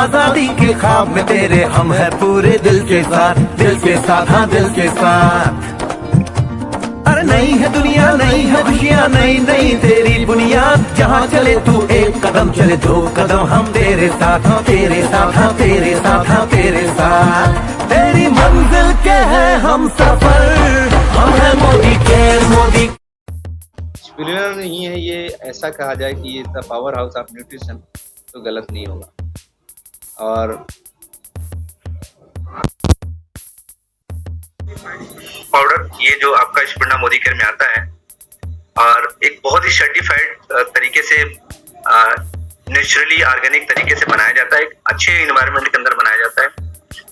आजादी के ख्वाब में तेरे हम है पूरे दिल के साथ हाँ दिल के साथ। अरे नहीं है दुनिया, नहीं है खुशियाँ, नहीं नहीं तेरी बुनियाद, जहाँ चले तू एक कदम चले दो कदम हम तेरे साथ हाँ तेरे साथ हाँ तेरे साथ हाँ तेरे साथ। तेरी मंजिल के है हम सफर, हम है मोदी के मोदी। स्पिरुलिना नहीं है ये, ऐसा कहा जाए कि ये the power house of nutrition, तो गलत नहीं होगा। और पाउडर ये जो आपका स्पिरुलिना मोदी केयर में आता है और एक बहुत ही सर्टिफाइड तरीके से नेचुरली ऑर्गेनिक तरीके से बनाया जाता है, एक अच्छे इन्वायरमेंट के अंदर बनाया जाता है।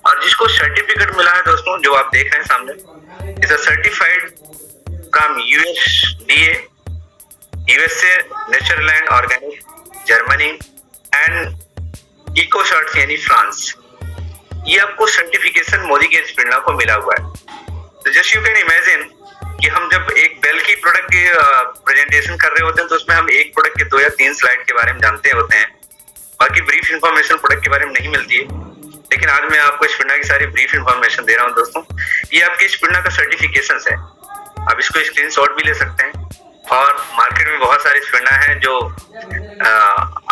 और जिसको सर्टिफिकेट मिला है दोस्तों, जो आप देख रहे हैं सामने, is a certified from USDA, USA, Naturland organic, Germany and Ecocert यानी फ्रांस। ये आपको सर्टिफिकेशन मोदी के स्पिरुलिना को मिला हुआ है। तो जस्ट यू कैन इमेजिन कि हम जब एक बेल की प्रोडक्ट की प्रेजेंटेशन कर रहे होते हैं तो उसमें हम एक प्रोडक्ट के 2 या 3 स्लाइड के बारे में जानते होते हैं, बाकी ब्रीफ इंफॉर्मेशन प्रोडक्ट के बारे में नहीं मिलती है। लेकिन आज मैं आपको स्पिरुलिना की सारी ब्रीफ इंफॉर्मेशन दे रहा हूं दोस्तों। ये आपके स्पिरुलिना का सर्टिफिकेशन है, आप इसको स्क्रीनशॉट भी ले सकते हैं। और मार्केट में बहुत सारे स्पिरुलिना हैं जो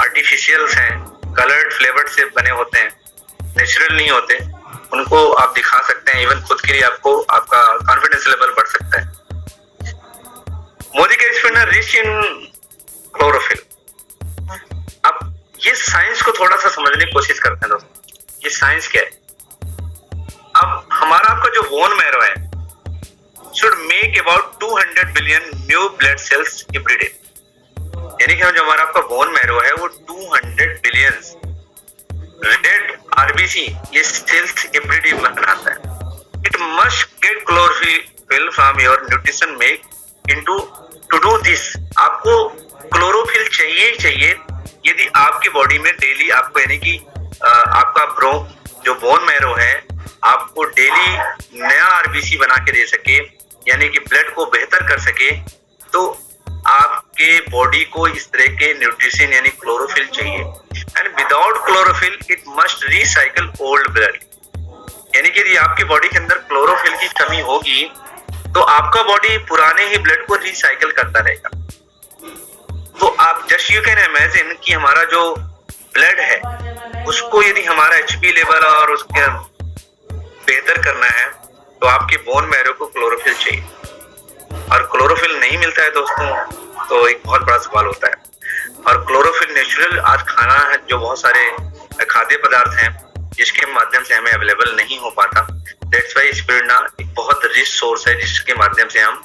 आर्टिफिशियल्स हैं, कलर्ड फ्लेवर्ड से बने होते हैं, नेचुरल नहीं होते, उनको आप दिखा सकते हैं। इवन खुद के लिए आपको आपका कॉन्फिडेंस लेवल बढ़ सकता है। मोदी के स्पिरुलिना रिच इन क्लोरोफिल। अब ये साइंस को थोड़ा सा समझने की कोशिश करते हैं दोस्तों, ये साइंस क्या है। अब हमारा आपका जो बोन मैरो है should make about 200 billion new blood cells every day, यानी कि जो हमारा आपका बोन मैरो है वो 200 बिलियन रेड RBC ये सेल्स एवरी डे बनाता है। It must get chlorophyll from your nutrition make into two do this. आपको क्लोरोफिल चाहिए ही चाहिए यदि आपकी बॉडी में डेली आपको यानी कि आपका जो बोन मैरो है आपको डेली नया RBC बना के दे सके, यानी कि ब्लड को बेहतर कर सके, तो आपके बॉडी को इस तरह के न्यूट्रिशन यानी क्लोरोफिल चाहिए। And without chlorophyll it must recycle old blood, यानी कि यदि आपकी बॉडी के अंदर क्लोरोफिल की कमी होगी तो आपका बॉडी पुराने ही ब्लड को रिसाइकल करता रहेगा। तो आप जस्ट यू कैन इमेजिन कि हमारा जो ब्लड है उसको यदि हमारा HP लेवल और उसके बेहतर करना है तो आपके बोन मैरो को क्लोरोफिल चाहिए, और क्लोरोफिल नहीं मिलता है दोस्तों तो एक बहुत बड़ा सवाल होता है। और क्लोरोफिल नेचुरल आज खाना है, जो बहुत सारे खाद्य पदार्थ हैं जिसके माध्यम से हमें अवेलेबल नहीं हो पाता। दैट्स व्हाई स्पिरुलिना एक बहुत रिच सोर्स है जिसके माध्यम से हम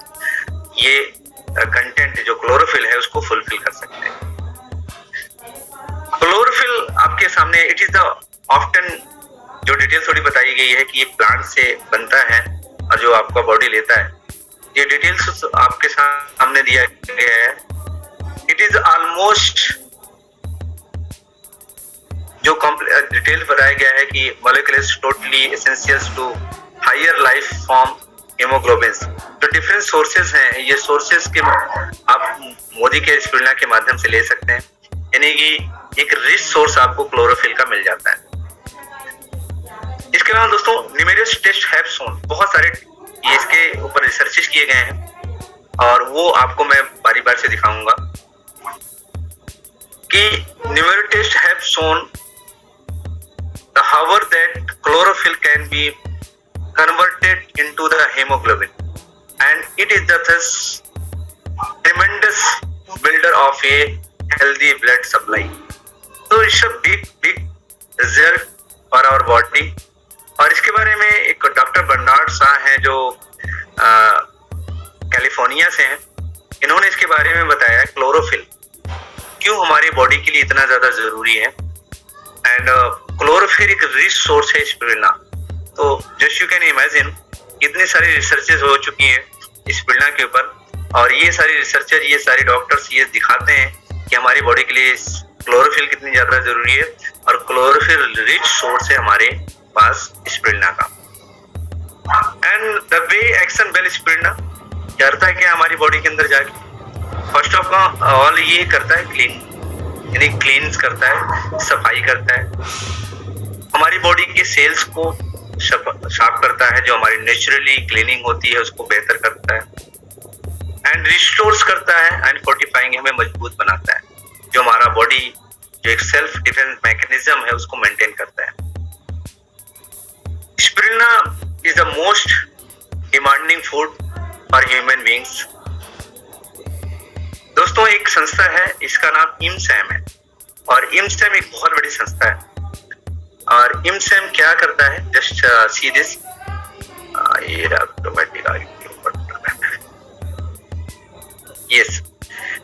ये कंटेंट जो क्लोरोफिल है उसको फुलफिल कर सकते हैं। क्लोरोफिल आपके सामने इट इज द ऑफ्टन जो डिटेल थोड़ी बताई गई है कि ये प्लांट से बनता है और जो आपका बॉडी लेता है, ये डिटेल्स आपके सामने दिया गया है। इट इज ऑलमोस्ट जो डिटेल बताया गया है कि molecules totally essentials to higher life form haemoglobin. तो डिफरेंट सोर्सेज हैं, ये सोर्सेज के आप मोदी के स्पिरुलिना के माध्यम से ले सकते हैं, यानी कि एक रिच सोर्स आपको क्लोरोफिल का मिल जाता है। इसके अलावा दोस्तों न्यूमेरियस टेस्ट हैव शोन, बहुत सारे ये इसके ऊपर रिसर्चेस किए गए हैं और वो आपको मैं बारी बारी से दिखाऊंगा कि numerous test have shown the however that chlorophyll can be converted into the hemoglobin and it is the thus tremendous builder of a healthy blood supply. So it's a big result for our body. और इसके बारे में एक doctor Bernard Shah हैं जो California से हैं, इन्होंने इसके बारे में बताया क्लोरोफिल क्यों हमारी बॉडी के लिए इतना ज्यादा जरूरी है। एंड क्लोरोफिल एक रिच सोर्स है स्पिरुलिना। तो जस्ट यू कैन इमेजिन कितनी सारी रिसर्चेस हो चुकी हैं स्पिरुलिना के ऊपर, और ये सारी रिसर्चर ये सारे डॉक्टर्स ये दिखाते हैं कि हमारी बॉडी के लिए क्लोरोफिल कितनी ज्यादा जरूरी है, और क्लोरोफिल रिच सोर्स है हमारे पास स्पिरुलिना का। And the way action well spirulina करता है क्या हमारी बॉडी के अंदर जाके, फर्स्ट ऑफ ऑल ये करता है क्लीन, यानी क्लींस करता है, सफाई करता है। हमारी बॉडी के सेल्स को साफ करता है, जो हमारी नेचुरली क्लीनिंग होती है उसको बेहतर करता है एंड रिस्टोर्स करता है एंड फोर्टिफाइंग हमें मजबूत बनाता है, जो हमारा बॉडी जो एक सेल्फ डिफेंस मैकेनिज्म है उसको मेंटेन करता है। Spirulina is the most demanding food for human beings. दोस्तों एक संस्था है, इसका नाम इमसैम है और इमसैम एक बहुत बड़ी संस्था है और इमसैम क्या करता है, जस्ट सी दिस, ये ऑटोमेटिक यस,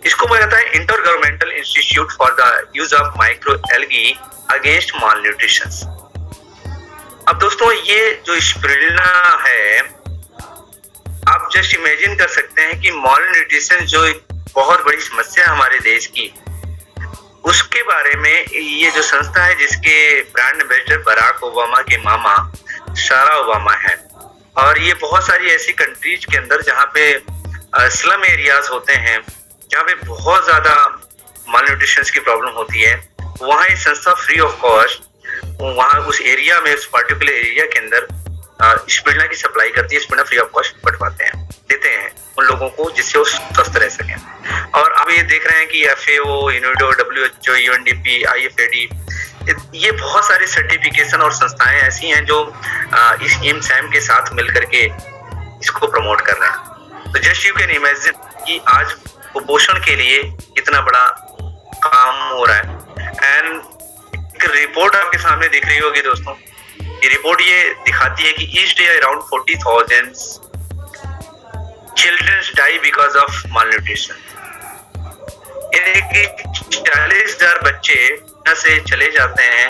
इसको बोला जाता है inter governmental institute for the use of micro algae against mall nutrition. अब दोस्तों ये जो स्पिरुलिना है, आप जस्ट इमेजिन कर सकते हैं कि माल न्यूट्रिशन जो एक बहुत बड़ी समस्या है हमारे देश की, उसके बारे में ये जो संस्था है जिसके ब्रांड एम्बेसडर बराक ओबामा के मामा सारा ओबामा है, और ये बहुत सारी ऐसी कंट्रीज के अंदर जहाँ पे स्लम एरियाज होते हैं, जहाँ पे बहुत ज्यादा माल न्यूट्रिशन की प्रॉब्लम होती है, वहाँ ये संस्था फ्री ऑफ कॉस्ट वहाँ उस एरिया में, उस पर्टिकुलर एरिया के अंदर स्पिरुलिना की सप्लाई करती है, स्पिरुलिना फ्री ऑफ कॉस्ट बंटवाते हैं, देते हैं उन लोगों को जिससे वो स्वस्थ रह सकें। और अब ये देख रहे हैं कि FAO, UNIDO, WHO, UNDP, IFAD, ये बहुत सारे सर्टिफिकेशन और संस्थाएं ऐसी हैं जो इस इमसैम के साथ मिलकर के इसको प्रमोट कर रहे हैं। तो जस्ट यू कैन इमेजिन कि आज कुपोषण के लिए कितना बड़ा काम हो रहा है। एंड एक रिपोर्ट आपके सामने दिख रही होगी दोस्तों, ये रिपोर्ट ये दिखाती है कि each day around 40,000 childrens die because of malnutrition. 40,000 बच्चे यहाँ से चले जाते हैं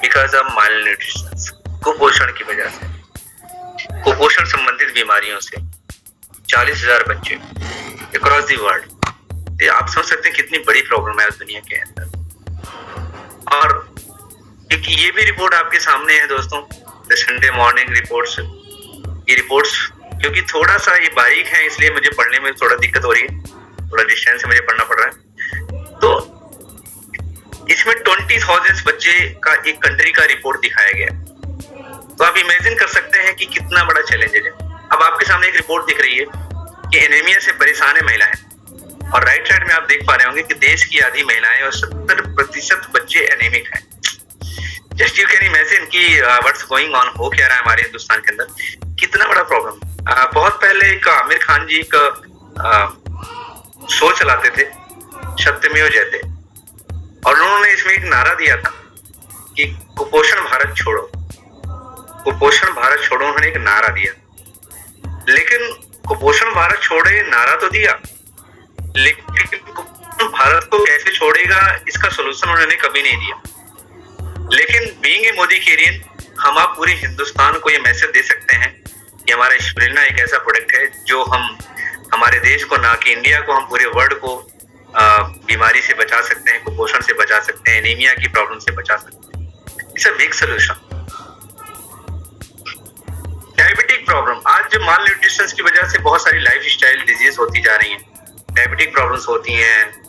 बिकॉज ऑफ मालन्यूट्रिशन, कुपोषण की वजह से, कुपोषण संबंधित बीमारियों से 40,000 बच्चे अक्रॉस द वर्ल्ड। ये आप समझ सकते हैं कितनी बड़ी प्रॉब्लम है दुनिया के अंदर। और एक ये भी रिपोर्ट आपके सामने है दोस्तों, द संडे मॉर्निंग रिपोर्ट्स। ये रिपोर्ट्स क्योंकि थोड़ा सा ये बारीक है इसलिए मुझे पढ़ने में थोड़ा दिक्कत हो रही है, थोड़ा डिस्टेंस से मुझे पढ़ना पड़ रहा है। तो इसमें 20,000 बच्चे का एक कंट्री का रिपोर्ट दिखाया गया। तो आप इमेजिन कर सकते हैं कि कितना बड़ा चैलेंज है। अब आपके सामने एक रिपोर्ट दिख रही है कि एनीमिया से परेशान है महिलाएं, और राइट साइड में आप देख पा रहे होंगे कि देश की आधी महिलाएं और 70% बच्चे एनीमिक हैं। जस्ट यू कैन इमेजिन कि व्हाट्स गोइंग ऑन, हो क्या रहा है हमारे हिंदुस्तान के अंदर, कितना बड़ा प्रॉब्लम। बहुत पहले एक आमिर खान जी एक शो चलाते थे, सत्यमेव जयते, और उन्होंने इसमें एक नारा दिया था कि कुपोषण भारत छोड़ो, कुपोषण भारत छोड़ो, उन्होंने एक नारा दिया। लेकिन कुपोषण भारत छोड़े नारा तो दिया, लेकिन भारत को कैसे छोड़ेगा इसका सोल्यूशन उन्होंने कभी नहीं दिया। लेकिन बीइंग ए मोदिकेरियन, हम आप पूरे हिंदुस्तान को ये मैसेज दे सकते हैं कि हमारा स्पिरुलिना एक ऐसा प्रोडक्ट है जो हम हमारे देश को, ना कि इंडिया को, हम पूरे वर्ल्ड को बीमारी से बचा सकते हैं, कुपोषण से बचा सकते हैं, एनीमिया की प्रॉब्लम से बचा सकते हैं। It's a big solution. Diabetic problem, आज जो माल न्यूट्रिशन की वजह से बहुत सारी लाइफ स्टाइल डिजीज होती जा रही हैं, डायबिटिक प्रॉब्लम्स होती हैं,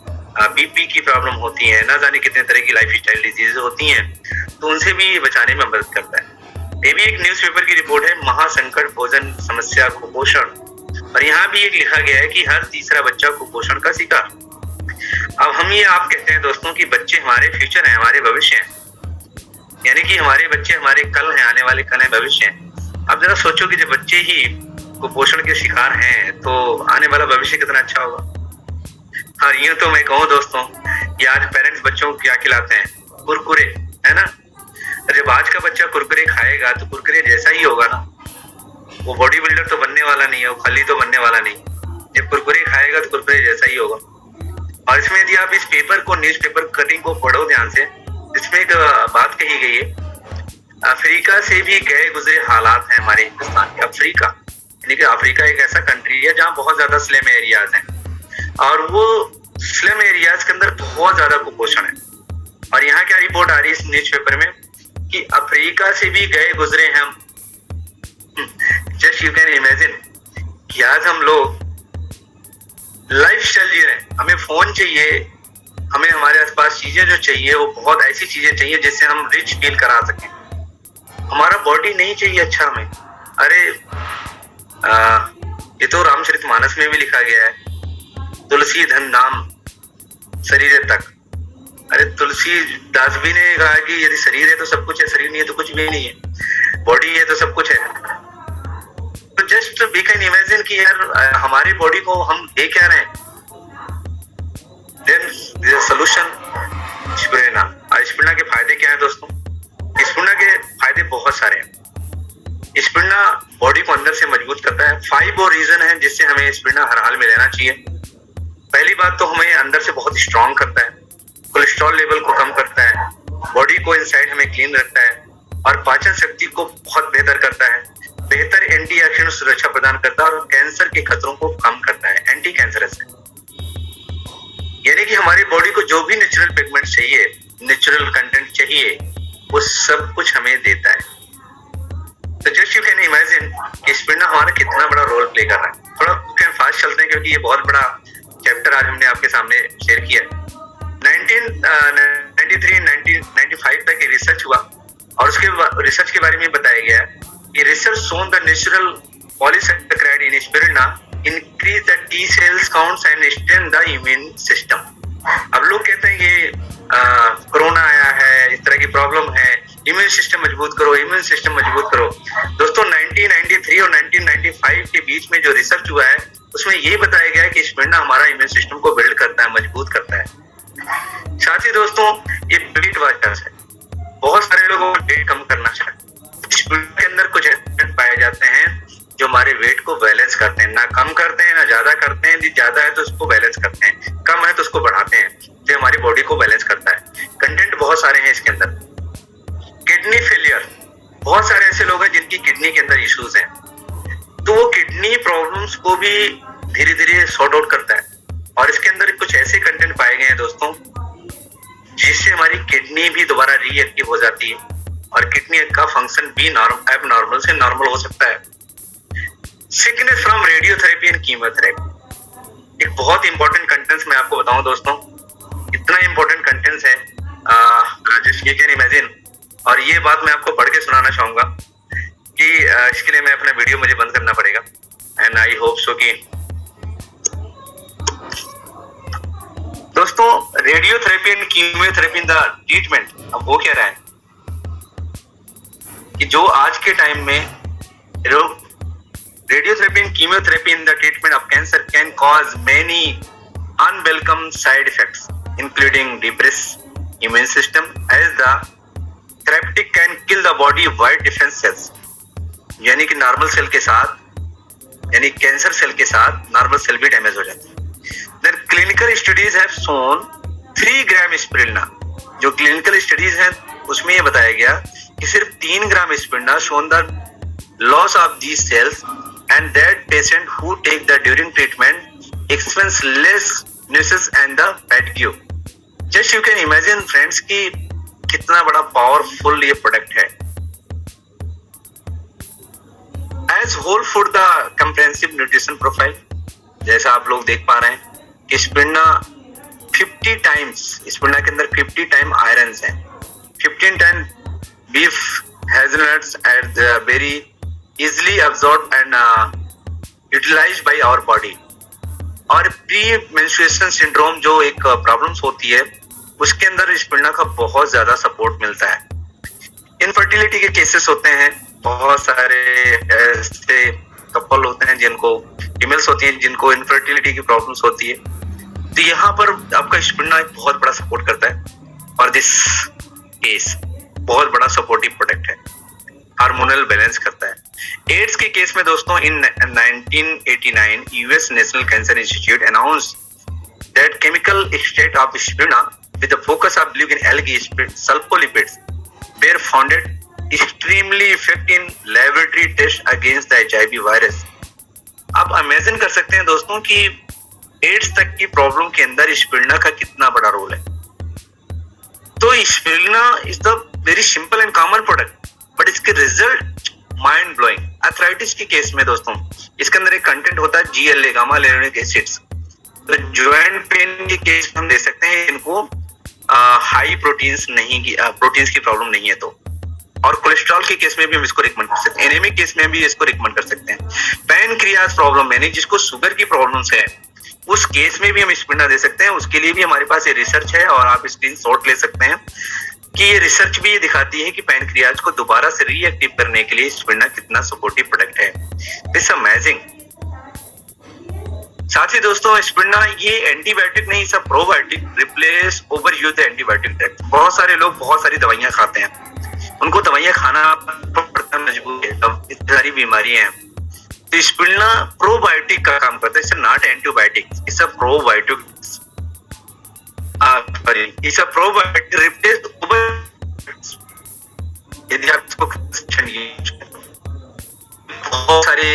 बीपी की प्रॉब्लम होती है, ना जाने कितने तरह की लाइफ स्टाइल डिजीज होती हैं, तो उनसे भी ये बचाने में मदद करता है। ये भी एक न्यूज़पेपर की रिपोर्ट है, महासंकट भोजन समस्या कुपोषण, और यहाँ भी एक लिखा गया है कि हर तीसरा बच्चा कुपोषण का शिकार। अब हम ये आप कहते हैं दोस्तों कि बच्चे हमारे फ्यूचर हैं, हमारे भविष्य हैं, यानी कि हमारे बच्चे हमारे कल हैं, आने वाले कल हैं, भविष्य हैं। अब जरा सोचो कि जब बच्चे ही कुपोषण के शिकार हैं तो आने वाला भविष्य कितना अच्छा होगा। हाँ, यूं तो मैं कहूँ दोस्तों कि आज पेरेंट्स बच्चों को क्या खिलाते हैं, कुरकुरे, है ना। जब आज का बच्चा कुरकुरे खाएगा तो कुरकुरे जैसा ही होगा ना, वो बॉडी बिल्डर तो बनने वाला नहीं है, वो खली तो बनने वाला नहीं। जब कुरकुरे खाएगा तो कुरकुरे जैसा ही होगा। और इसमें यदि आप इस पेपर को, न्यूज़पेपर कटिंग को पढ़ो ध्यान से, इसमें एक बात कही गई है, अफ्रीका से भी गए गुजरे हालात हैं हमारे हिंदुस्तान के। अफ्रीका यानी कि अफ्रीका एक ऐसा कंट्री है जहाँ बहुत ज्यादा स्लम एरियाज हैं, और वो स्लम एरियाज के अंदर बहुत ज्यादा कुपोषण है। और यहाँ क्या रिपोर्ट आ रही है इस न्यूज़पेपर में कि अफ्रीका से भी गए गुजरे हैं हम। जस्ट यू कैन इमेजिन कि आज हम लोग लाइफ स्टाइल जी रहे हैं, हमें फोन चाहिए, हमें हमारे आसपास चीजें जो चाहिए वो बहुत ऐसी चीजें चाहिए जिससे हम रिच फील करा सकें, हमारा बॉडी नहीं चाहिए अच्छा हमें। अरे ये तो रामचरितमानस में भी लिखा गया है, तुलसी धन नाम शरीर तक। अरे तुलसीदास भी ने कहा कि यदि शरीर है तो सब कुछ है, शरीर नहीं है तो कुछ भी नहीं है, बॉडी है तो सब कुछ है। तो जस्ट वी कैन इमेजिन कि यार हमारी बॉडी को हम दे क्या रहे हैं। Then solution spirulina. स्पिरुलिना के फायदे क्या है दोस्तों? स्पिरुलिना के फायदे बहुत सारे हैं। स्पिरुलिना बॉडी को अंदर से मजबूत करता है। 5 और रीजन है जिससे हमें स्पिरुलिना हर हाल में लेना चाहिए। पहली बात तो हमें अंदर से बहुत स्ट्रांग करता है, कोलेस्ट्रॉल लेवल को कम करता है, बॉडी को इनसाइड हमें क्लीन रखता है और पाचन शक्ति को बहुत बेहतर करता है, बेहतर एंटी ऑक्सीडेंट सुरक्षा प्रदान करता है और कैंसर के खतरों को कम करता है, एंटी कैंसरस है। यानी कि हमारी बॉडी को जो भी नेचुरल पिगमेंट चाहिए, नेचुरल कंटेंट चाहिए, वो सब कुछ हमें देता है। तो जस्ट यू कैन इमेजिन कि स्पिरुलिना हमारा कितना बड़ा रोल प्ले कर रहा है। थोड़ा फास्ट चलते हैं क्योंकि ये बहुत बड़ा चैप्टर आज हमने आपके सामने शेयर किया है। 1993 1995 तक रिसर्च हुआ और उसके रिसर्च के बारे में बताया गया कि research shown the natural polysaccharide in spirulina increase the T cells counts and strengthen the immune system. अब लोग कहते हैं कि कोरोना आया है, इस तरह की प्रॉब्लम है, इम्यून सिस्टम मजबूत करो, इम्यून सिस्टम मजबूत करो। दोस्तों 1993 और 1995 के बीच में जो रिसर्च हुआ है उसमें ये बताया गया है कि स्पिरुलिना हमारा इम्यून सिस्टम को बिल्ड करता है, मजबूत करता है। साथ ही दोस्तों ये वेट वाचर्स है। बहुत सारे लोगों को वेट कम करना चाहिए। स्पिरुलिना के अंदर कुछ एलिमेंट पाए जाते हैं जो हमारे वेट को बैलेंस करते हैं, ना कम करते हैं ना ज्यादा करते हैं। यदि ज्यादा है तो उसको बैलेंस करते हैं, कम है तो उसको बढ़ाते हैं, जो हमारी बॉडी को बैलेंस करता है। कंटेंट बहुत सारे हैं इसके अंदर। किडनी फेलियर, बहुत सारे ऐसे लोग हैं जिनकी किडनी के अंदर इश्यूज हैं, तो वो किडनी प्रॉब्लम्स को भी धीरे धीरे सॉर्ट आउट करता है। और इसके अंदर कुछ ऐसे कंटेंट पाए गए हैं दोस्तों जिससे हमारी किडनी भी दोबारा रीएक्टिव हो जाती है और किडनी का फंक्शन भी एबनॉर्मल से नॉर्मल हो सकता है। Sickness from radiotherapy and chemotherapy, एक बहुत इंपॉर्टेंट कंटेंट्स मैं आपको बताऊं दोस्तों, इतना इंपॉर्टेंट कंटेंट्स है जस्ट यू कैन इमेजिन। और ये बात मैं आपको पढ़ के सुनाना चाहूंगा कि इसके लिए मैं अपना वीडियो मुझे बंद करना पड़ेगा एंड आई होप सो कि दोस्तों radiotherapy and chemotherapy in the treatment, अब वो कह रहा है कि जो आज के टाइम में radiotherapy and chemotherapy in the treatment of cancer can cause many unwelcome side effects including depressed immune system as the therapeutic can kill the body white defence cells. यानी कि नॉर्मल सेल के साथ, यानी cancer cell के साथ normal cell भी damage हो जाते हैं। Then clinical studies have shown 3 gram spirulina, जो क्लिनिकल स्टडीज हैं उसमें ये बताया गया कि सिर्फ 3 ग्राम spirulina shown the loss of these cells and that patient who take the during treatment experience less nausea and the fatigue. Just you can imagine friends कि कितना बड़ा पावरफुल ये प्रोडक्ट है। As whole food the comprehensive nutrition profile, जैसा आप लोग देख पा रहे हैं कि स्पिरुलिना 50 टाइम्स, स्पिरुलिना के अंदर 50 टाइम आयरन है, 15 time beef hazelnuts at very easily absorb and utilised by our body. और प्री मेंस्ट्रुएशन सिंड्रोम जो एक प्रॉब्लम्स होती है उसके अंदर स्पिरुलिना का बहुत ज्यादा सपोर्ट मिलता है। इनफर्टिलिटी के केसेस होते हैं, बहुत सारे ऐसे कपल होते हैं जिनको, फीमेल्स होती हैं जिनको इनफर्टिलिटी की प्रॉब्लम्स होती है, तो यहाँ पर आपका स्पिरुलिना एक बहुत बड़ा सपोर्ट करता है। और दिस केस बहुत बड़ा सपोर्टिव प्रोडक्ट है, हार्मोनल बैलेंस करता है। एड्स के केस में दोस्तों in 1989 US national cancer institute announced that chemical extract of spirulina with the focus of living algae sulfolipids were founded extremely effective in laboratory test against the HIV virus। आप imagine कर सकते हैं दोस्तों कि ads तक की problem के अंदर स्पिरुलिना का कितना बड़ा रोल है। तो spirulina is the very simple and common product but इसके रिजल्ट माइंड ब्लोइंग। आर्थराइटिस के केस में दोस्तों इसके अंदर एक कंटेंट होता है GLA गामा लेनिक एसिड्स। तो जॉइंट पेन के केस में हम दे सकते हैं इनको हाई प्रोटीन्स नहीं की, प्रोटीन्स की प्रॉब्लम नहीं है। तो और कोलेस्ट्रॉल के केस में भी हम इसको रिकमेंड कर सकते हैं, एनीमिक केस में भी इसको रिकमेंड कर सकते हैं। पैनक्रियाज प्रॉब्लम यानी जिसको शुगर की प्रॉब्लम्स है उस केस में भी हम स्पिरुलिना दे सकते हैं। उसके लिए भी हमारे पास ये रिसर्च है और आप स्क्रीनशॉट ले सकते हैं कि ये रिसर्च भी ये दिखाती है कि पैनक्रियाज को दोबारा से रीएक्टिव करने के लिए स्पिरुलिना कितना सपोर्टिव प्रोडक्ट है। It's amazing. साथ ही दोस्तों स्पिरुलिना ये एंटीबायोटिक नहीं, सब probiotic, replace over use antibiotic drug. बहुत सारे लोग बहुत सारी दवाइयां खाते हैं, उनको दवाइयां खाना पड़ता है, मजबूर है, अब इतनी सारी बीमारियां हैं। तो स्पिरुलिना प्रोबायोटिक का काम करता है, it's not antibiotic, it's a probiotic. It's a probiotic replace over. यदि आप इसको बहुत सारे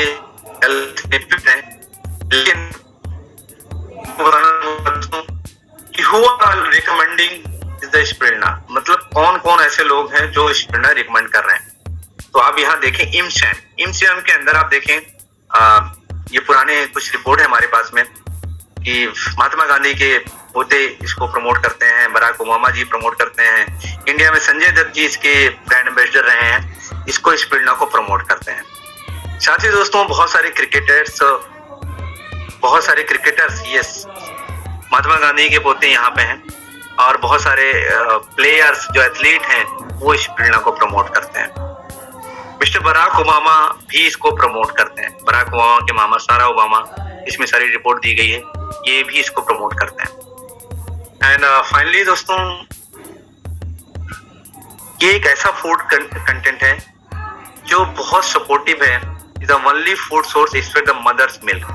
हेल्थ बेनिफिट हैं, लेकिन who are recommending the spirulina, मतलब कौन कौन ऐसे लोग हैं जो स्पिरुलिना रिकमेंड कर रहे हैं। तो आप यहाँ देखें इमसैम के अंदर आप देखें ये पुराने कुछ रिपोर्ट है हमारे पास में कि महात्मा गांधी के पोते इसको प्रमोट करते हैं, बराक ओबामा जी प्रमोट करते हैं, इंडिया में संजय दत्त जी इसके ब्रांड एम्बेसडर रहे हैं, इसको स्पिरुलिना को प्रमोट करते हैं। साथ ही दोस्तों बहुत सारे क्रिकेटर्स यस महात्मा गांधी के पोते यहाँ पे हैं, और बहुत सारे प्लेयर्स जो एथलीट हैं वो स्पिरुलिना को प्रमोट करते हैं। मिस्टर बराक ओबामा भी इसको प्रमोट करते हैं, बराक ओबामा के मामा सारा ओबामा, इसमें सारी रिपोर्ट दी गई है, ये भी इसको प्रमोट करते हैं। एंड फाइनली दोस्तों ये एक ऐसा फूड कंटेंट है जो बहुत सपोर्टिव है। Is the only food source except the mother's milk.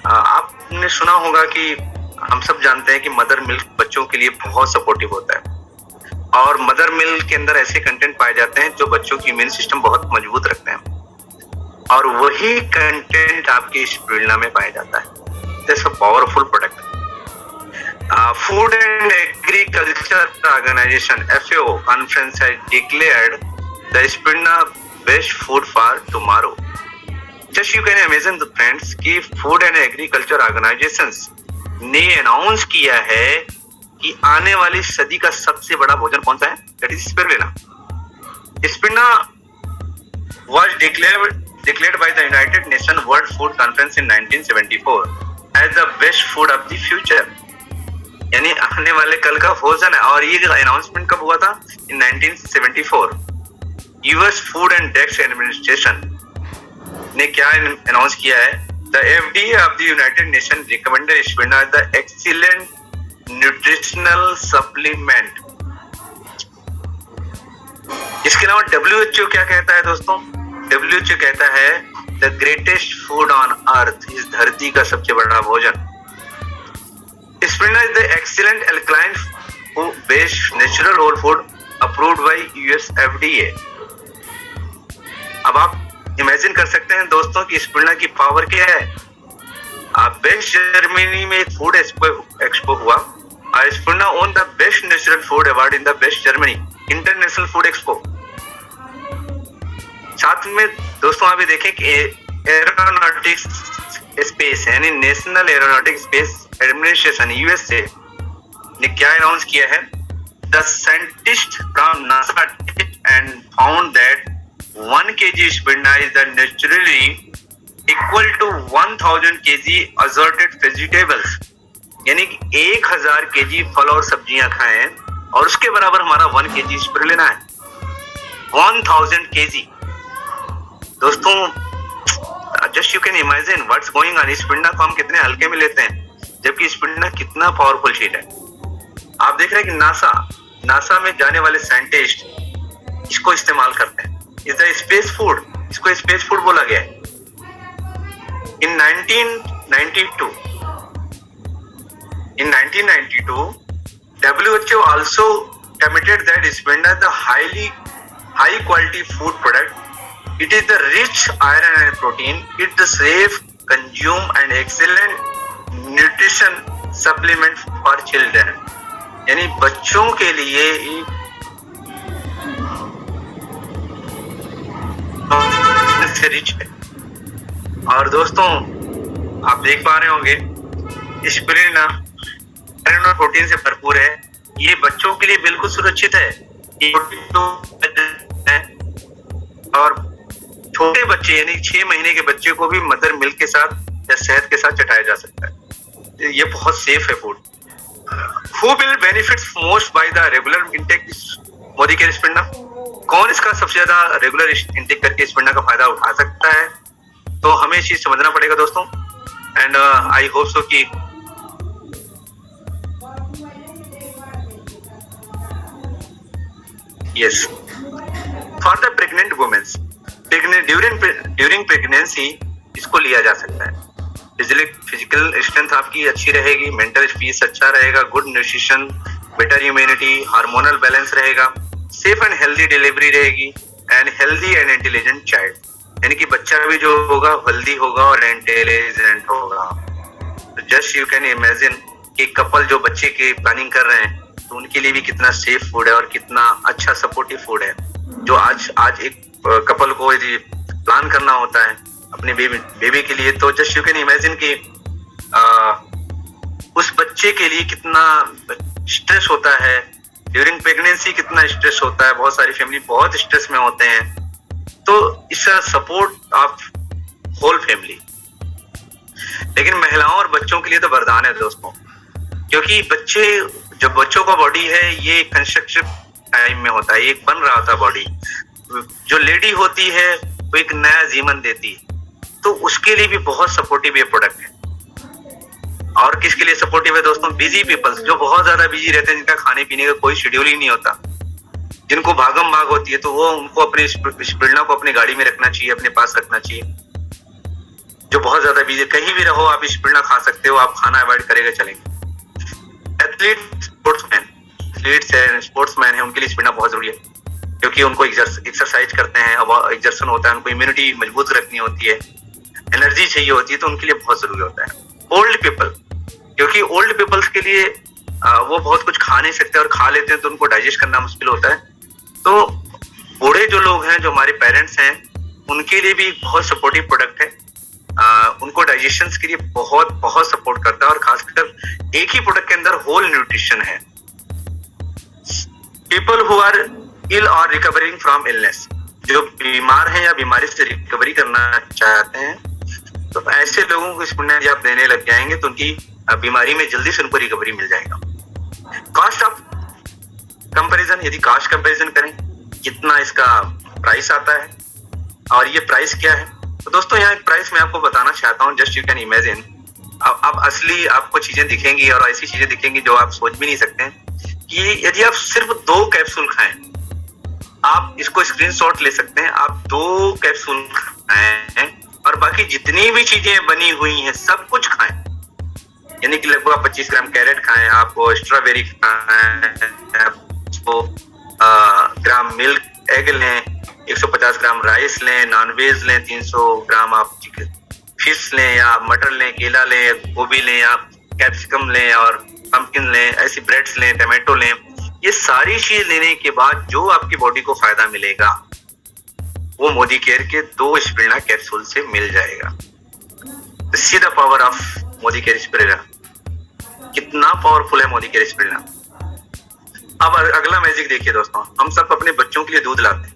आपने सुना होगा कि हम सब जानते हैं कि मदर मिल्क बच्चों के लिए बहुत सपोर्टिव होता है, और मदर मिल्क के अंदर ऐसे कंटेंट पाए जाते हैं जो बच्चों की इम्यून सिस्टम बहुत मजबूत रखते हैं, और वही कंटेंट आपके स्पिरुलिना में पाया जाता है। That's a powerful product. Food and agriculture organisation FAO conference has declared the spirulina best food for tomorrow. Just you can imagine the friends कि फूड एंड एग्रीकल्चर ऑर्गेनाइजेशंस ने अनाउंस किया है कि आने वाली सदी का सबसे बड़ा भोजन कौन सा है, that is spirulina. Spirulina was declared by the United Nations World Food Conference in 1974 as the best food of the future, यानी आने वाले कल का भोजन है। और ये अनाउंसमेंट कब हुआ था, in 1974। US food and drugs administration ने क्या अनाउंस किया है, the FDA of the United Nations recommended spirulina as the excellent nutritional supplement। इसके अलावा WHO क्या कहता है दोस्तों, WHO कहता है the greatest food on earth, इस धरती का सबसे बड़ा भोजन। Spirulina is the excellent alkaline based natural whole food approved by US FDA। अब आप इमेजिन कर सकते हैं दोस्तों कि स्पिरुलिना की पावर क्या है। आप बेस्ट जर्मनी में फूड एक्सपो हुआ, और spirulina won the best natural food award in the best Germany international food expo. साथ में दोस्तों आप ये देखें कि एरोनॉटिक्स स्पेस यानी national aeronautics space administration USA ने क्या अनाउंस किया है, the scientist from NASA and found that 1 kg spirulina is the naturally equal to 1000 kg assorted vegetables, यानी कि 1000 kg फल और सब्जियां खाएं और उसके बराबर हमारा 1 kg स्पिरुलिना है। 1000 kg दोस्तों, just you can imagine what's going on. Spirulina को हम कितने हल्के में लेते हैं, जबकि स्पिरुलिना कितना पावरफुल चीज है। आप देख रहे हैं कि नासा में जाने वाले साइंटिस्ट इसको इस्तेमाल करते हैं। इज द स्पेस फूड, इसको स्पेस फूड बोला गया है। इन 1992 WHO also committed that spirulina is the high quality food product. It is the rich iron and protein. It's the safe, consume and excellent nutrition supplement for children. यानी बच्चों के लिए से rich है। और दोस्तों आप देख पा रहे होंगे स्पिरुलिना आयरन और प्रोटीन से भरपूर है। ये बच्चों के लिए बिल्कुल सुरक्षित है। ये प्रोटीन तो है और छोटे बच्चे यानी 6 महीने के बच्चे को भी मदर मिल्क के साथ या शहद के साथ चटाया जा सकता है। ये बहुत सेफ है food. Who will benefits most by the regular intake Modi care spirulina? कौन इसका सबसे ज्यादा रेगुलर इंटेक करके स्पिरुलिना का फायदा उठा सकता है? तो हमें इस चीज समझना पड़ेगा दोस्तों। एंड आई होप सो कि yes for the pregnant women during pregnancy इसको लिया जा सकता है। फिजिकल स्ट्रेंथ आपकी अच्छी रहेगी, मेंटल पीस अच्छा रहेगा, good nutrition, better immunity, hormonal balance रहेगा, सेफ एंड हेल्दी डिलीवरी रहेगी and healthy and intelligent child, यानी कि बच्चा भी जो होगा हेल्दी होगा और इंटेलिजेंट होगा। जस्ट यू कैन इमेजिन कि कपल जो बच्चे की प्लानिंग कर रहे हैं तो उनके लिए भी कितना सेफ फूड है और कितना अच्छा सपोर्टिव फूड है। जो आज एक कपल को यदि प्लान करना होता है अपने बेबी के लिए, तो जस्ट यू कैन इमेजिन कि उस बच्चे के लिए कितना स्ट्रेस होता है, ड्यूरिंग प्रेगनेंसी कितना स्ट्रेस होता है। बहुत सारी फैमिली बहुत स्ट्रेस में होते हैं, तो इसका सपोर्ट आप होल फैमिली। लेकिन महिलाओं और बच्चों के लिए तो वरदान है दोस्तों, क्योंकि जब बच्चों का बॉडी है ये कंस्ट्रक्टिव टाइम में होता है, ये बन रहा होता है बॉडी। जो लेडी होती है वो एक नया जीवन देती है, तो उसके लिए भी बहुत सपोर्टिव ये प्रोडक्ट है। और किसके लिए सपोर्टिव है दोस्तों? बिजी पीपल्स, जो बहुत ज्यादा बिजी रहते हैं, जिनका खाने पीने का कोई शेड्यूल ही नहीं होता, जिनको भागम भाग होती है, तो वो उनको अपने स्पिरुलिना को अपनी गाड़ी में रखना चाहिए, अपने पास रखना चाहिए। जो बहुत ज्यादा बिजी, कहीं भी रहो आप स्पिरुलिना खा सकते हो, आप खाना अवॉइड करेगा चलेंगे। एथलीट्स एंड स्पोर्ट्समैन है, उनके लिए स्पिरुलिना बहुत जरूरी है, क्योंकि उनको एक्सरसाइज करते हैं, अब एक्सर्शन होता है, उनको इम्यूनिटी मजबूत रखनी होती है, एनर्जी चाहिए होती है, तो उनके लिए बहुत जरूरी होता है। ओल्ड पीपल, क्योंकि ओल्ड पीपल्स के लिए वो बहुत कुछ खा नहीं सकते और खा लेते हैं तो उनको डाइजेस्ट करना मुश्किल होता है। तो बूढ़े जो लोग हैं, जो हमारे पेरेंट्स हैं, उनके लिए भी बहुत सपोर्टिव प्रोडक्ट है। उनको डाइजेशन के लिए बहुत बहुत सपोर्ट करता है, और खासकर एक ही प्रोडक्ट के अंदर होल न्यूट्रिशन है। पीपल हु आर इल और रिकवरिंग फ्रॉम इलनेस, जो बीमार हैं या बीमारी से रिकवरी करना चाहते हैं, तो ऐसे लोगों को स्पिरुलिना यदि आप देने लग जाएंगे तो उनकी बीमारी में जल्दी से उनको रिकवरी मिल जाएगा। कॉस्ट ऑफ कंपैरिजन, यदि कॉस्ट कंपैरिजन करें कितना इसका प्राइस आता है और ये प्राइस क्या है, तो दोस्तों यहाँ एक प्राइस मैं आपको बताना चाहता हूँ। जस्ट यू कैन इमेजिन, अब असली आपको चीजें दिखेंगी और ऐसी चीजें दिखेंगी जो आप सोच भी नहीं सकते हैं, कि यदि आप सिर्फ 2 कैप्सूल खाएं, आप इसको स्क्रीनशॉट ले सकते हैं, आप 2 कैप्सूल खाएं और बाकी जितनी भी चीजें बनी हुई हैं सब कुछ खाएं, यानी कि लगभग 25 ग्राम कैरेट खाएं, आपको स्ट्रॉबेरी खाएं, आपको ग्राम मिल्क एग लें, 150 ग्राम राइस लें, नॉनवेज लें, 300 ग्राम आप फिश लें या मटर लें, केला लें, गोभी लें या कैप्सिकम लें और पंपकिन लें, ऐसी ब्रेड्स लें, टमाटो लें। ये सारी चीज लेने के बाद जो आपकी बॉडी को फायदा मिलेगा वो मोदी केयर के 2 स्पिरुलिना कैप्सूल से मिल जाएगा। See the power of Modi care spirulina, कितना पावरफुल है मोदी केयर स्पिरुलिना। अब अगला मैजिक देखिए दोस्तों, हम सब अपने बच्चों के लिए दूध लाते हैं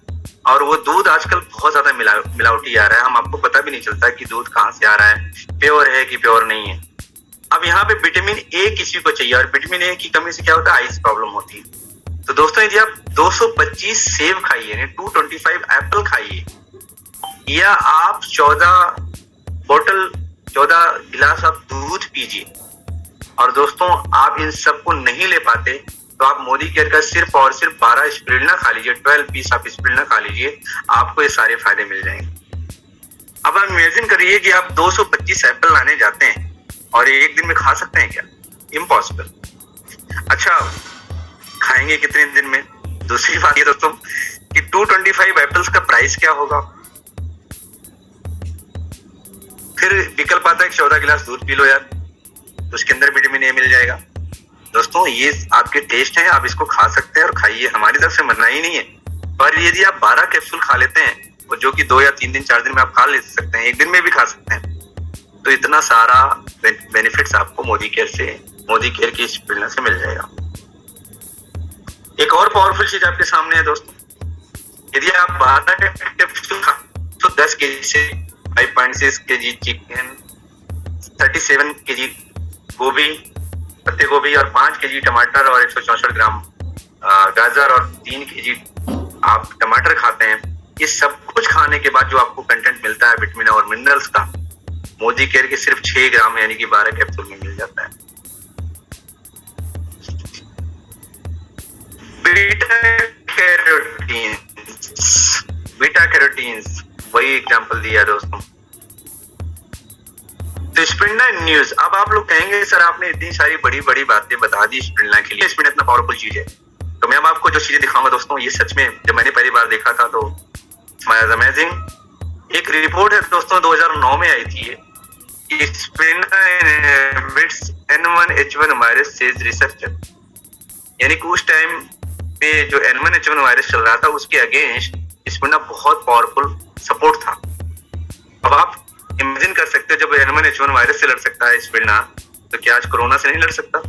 और वो दूध आजकल बहुत ज्यादा मिलावटी आ रहा है, हम आपको पता भी नहीं चलता कि दूध कहाँ से आ रहा है, प्योर है कि प्योर नहीं है। अब यहाँ पे विटामिन ए किसी को चाहिए और विटामिन ए की कमी से क्या होता है? आइस प्रॉब्लम होती है। तो दोस्तों यदि आप 225 सेब खाइए, 225 एप्पल खाइए, या आप 14 गिलास आप दूध पीजिए, और दोस्तों आप इन सबको नहीं ले पाते तो आप मोदी केयर का सिर्फ और सिर्फ 12 स्पिरुलिना खा लीजिए, 12 पीस आप स्पिरुलिना खा लीजिए, आपको ये सारे फायदे मिल जाएंगे। अब आप इमेजिन करिए कि आप 225 एप्पल लाने जाते हैं और एक दिन में खा सकते हैं क्या? इम्पॉसिबल। अच्छा, खाएंगे कितने दिन में? दूसरी बात ये दोस्तों कि 225 एप्पल्स का प्राइस क्या होगा? फिर विकल्प आता है कि 14 गिलास दूध पी लो यार, तो उसके अंदर विटामिन ए मिल जाएगा। दोस्तों ये आपके टेस्ट हैं, आप इसको खा सकते हैं और खाइए, हमारी तरफ से मना ही नहीं है। पर यदि आप 12 कैप्सूल खा लेते हैं, और जो कि 2 या 3 दिन 4 दिन में आप खा ले सकते हैं, एक दिन में भी खा सकते हैं, तो इतना सारा बेनिफिट्स आपको मोदी केयर की स्पिरुलिना से मिल जाएगा। एक और पावरफुल चीज आपके सामने है दोस्तों, यदि आप 12 कैप्सूल तो 10 केजी से 5.6 केजी चिकन, 37 केजी गोभी, पत्ते गोभी और 5 केजी टमाटर और 164 ग्राम गाजर और 3 केजी आप टमाटर खाते हैं, ये सब कुछ खाने के बाद जो आपको कंटेंट मिलता है विटामिन और मिनरल्स का, मोदी केयर के सिर्फ 6 ग्राम यानी कि 12 कैप्सूल में मिल जाता है। बीटा कैरोटीन्स वही एग्जांपल दिया दोस्तों। तो स्पिरुलिना न्यूज, अब आप लोग कहेंगे सर आपने इतनी सारी बड़ी बड़ी बातें बता दी स्पिरुलिना के लिए, स्पिरुलिना इतना पावरफुल चीज है। तो मैं अब आपको जो चीजें दिखाऊंगा दोस्तों, ये सच में जब मैंने पहली बार देखा था तो इट्स अमेजिंग। एक रिपोर्ट है दोस्तों 2009 में आई थी, spirulina inhibits N1H1 virus says researcher, यानी कि उस टाइम पे जो N1H1 वायरस चल रहा था उसके अगेंस्ट स्पिरुलिना बहुत पावरफुल सपोर्ट था। अब आप इमेजिन कर सकते हो जब N1H1 वायरस से लड़ सकता है स्पिरुलिना, तो क्या आज कोरोना से नहीं लड़ सकता?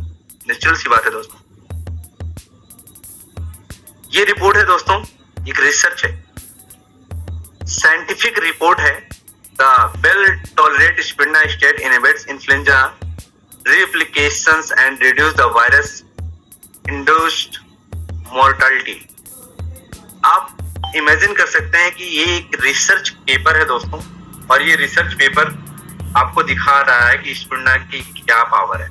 नेचुरल सी बात है दोस्तों। ये रिपोर्ट है दोस्तों, एक रिसर्च है, साइंटिफिक रिपोर्ट है। The well tolerate spirulina state inhibits influenza replications and reduce the virus induced mortality। आप इमेजिन कर सकते हैं कि ये एक रिसर्च पेपर है दोस्तों, और ये रिसर्च पेपर आपको दिखा रहा है कि स्पिरुलिना की क्या पावर है।